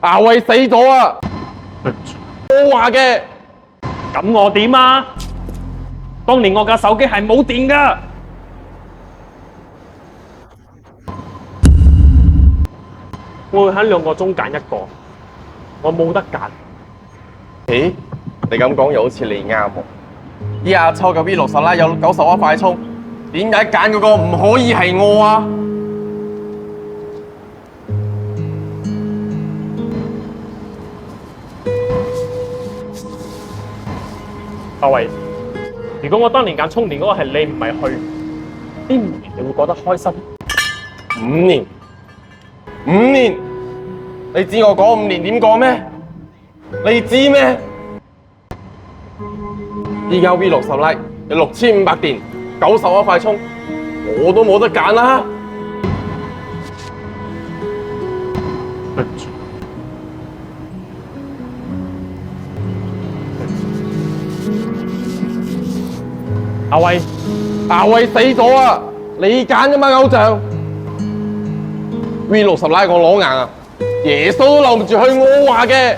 阿威死咗啊！我話嘅，咁我點啊？當年我架手機係冇電㗎。我會喺2個中揀一個，我冇得揀。咦？你咁講又好似你啱喎。依家抽嘅 V60啦，有91快充，點解揀嗰個唔可以係我啊？阿偉，如果我當年揀充電嗰個係你，唔係去，呢5年你會覺得開心？5年，5年，你知我嗰5年點過咩？你知咩？依家 V60 Lite 有6500電，91快充，我都冇得揀啦。阿偉，阿威死咗啊！你揀㗎嘛偶像 ？V60 Lite 我攞硬啊！耶穌都留唔住佢，我話嘅。